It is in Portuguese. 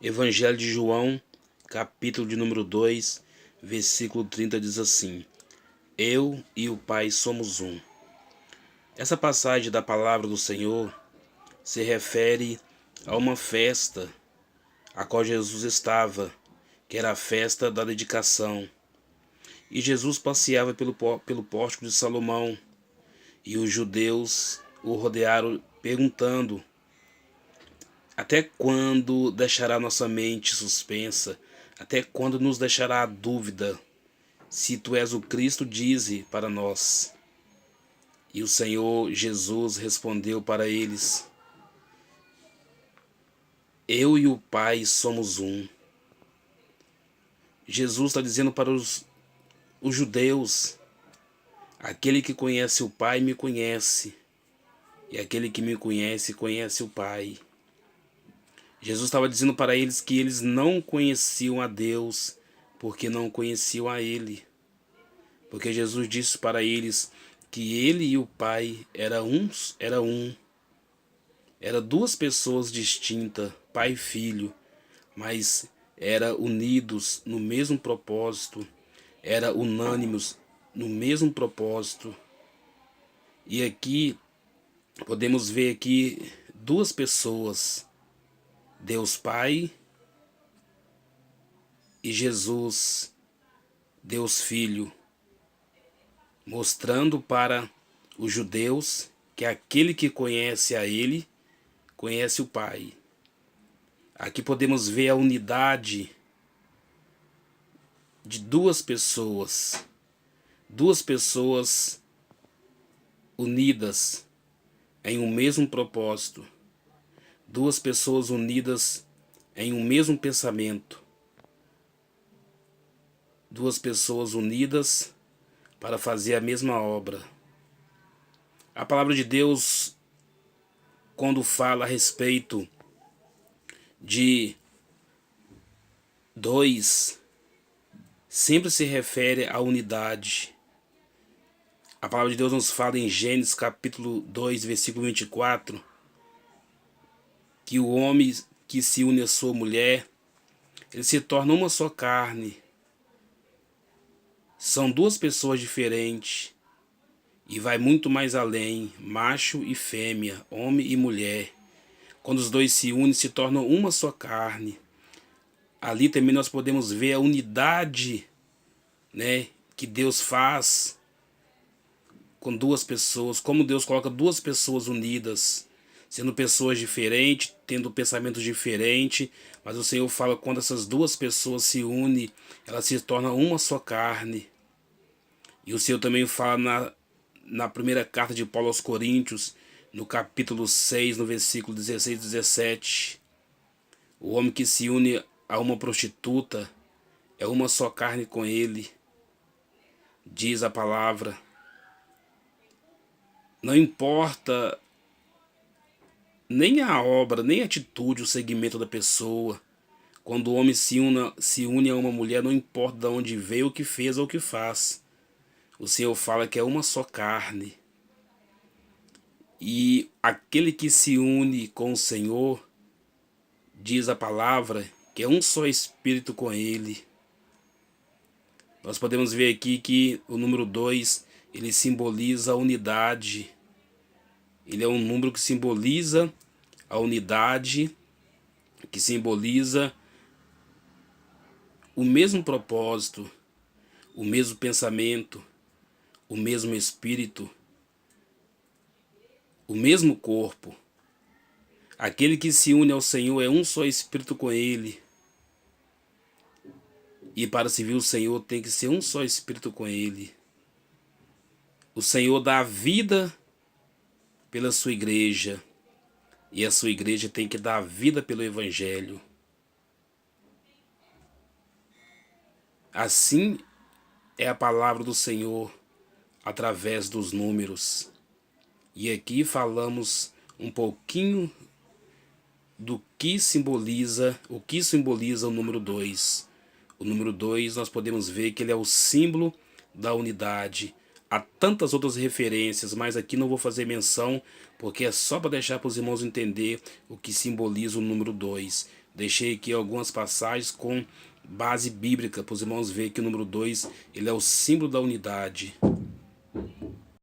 Evangelho de João, capítulo de número 2, versículo 30 diz assim: Eu e o Pai somos um. Essa passagem da palavra do Senhor se refere a uma festa a qual Jesus estava, que era a festa da dedicação. E Jesus passeava pelo pórtico de Salomão, e os judeus o rodearam perguntando: Até quando deixará nossa mente suspensa? Até quando nos deixará a dúvida? Se tu és o Cristo, dize para nós. E o Senhor Jesus respondeu para eles: Eu e o Pai somos um. Jesus está dizendo para os judeus: aquele que conhece o Pai me conhece, e aquele que me conhece, conhece o Pai. Jesus estava dizendo para eles que eles não conheciam a Deus, porque não conheciam a Ele. Porque Jesus disse para eles que Ele e o Pai eram um. Era duas pessoas distintas, Pai e Filho, mas eram unidos no mesmo propósito, eram unânimes no mesmo propósito. E aqui podemos ver aqui duas pessoas, Deus Pai e Jesus, Deus Filho, mostrando para os judeus que aquele que conhece a Ele, conhece o Pai. Aqui podemos ver a unidade de duas pessoas unidas em um mesmo propósito, duas pessoas unidas em um mesmo pensamento, duas pessoas unidas para fazer a mesma obra. A palavra de Deus, quando fala a respeito de dois, sempre se refere à unidade. A palavra de Deus nos fala em Gênesis capítulo 2, versículo 24, que o homem que se une à sua mulher, ele se torna uma só carne. São duas pessoas diferentes e vai muito mais além, macho e fêmea, homem e mulher. Quando os dois se unem, se tornam uma só carne. Ali também nós podemos ver a unidade, né, que Deus faz com duas pessoas, como Deus coloca duas pessoas unidas, sendo pessoas diferentes, tendo pensamentos diferentes, mas o Senhor fala que quando essas duas pessoas se unem, elas se tornam uma só carne. E o Senhor também fala na primeira carta de Paulo aos Coríntios, no capítulo 6, no versículo 16 e 17, o homem que se une a uma prostituta é uma só carne com ele, diz a palavra. Não importa nem a obra, nem a atitude, o segmento da pessoa. Quando o homem se une a uma mulher, não importa de onde veio, o que fez ou o que faz. O Senhor fala que é uma só carne. E aquele que se une com o Senhor, diz a palavra, que é um só espírito com Ele. Nós podemos ver aqui que o número 2, ele simboliza a unidade. Ele é um número que simboliza a unidade, que simboliza o mesmo propósito, o mesmo pensamento, o mesmo espírito, o mesmo corpo. Aquele que se une ao Senhor é um só espírito com Ele. E para servir o Senhor tem que ser um só espírito com Ele. O Senhor dá a vida pela sua igreja. E a sua igreja tem que dar a vida pelo Evangelho. Assim é a palavra do Senhor através dos números. E aqui falamos um pouquinho do que simboliza, o que simboliza o número 2. O número 2 nós podemos ver que ele é o símbolo da unidade. Há tantas outras referências, mas aqui não vou fazer menção, porque é só para deixar para os irmãos entender o que simboliza o número 2. Deixei aqui algumas passagens com base bíblica para os irmãos verem que o número 2 ele é o símbolo da unidade.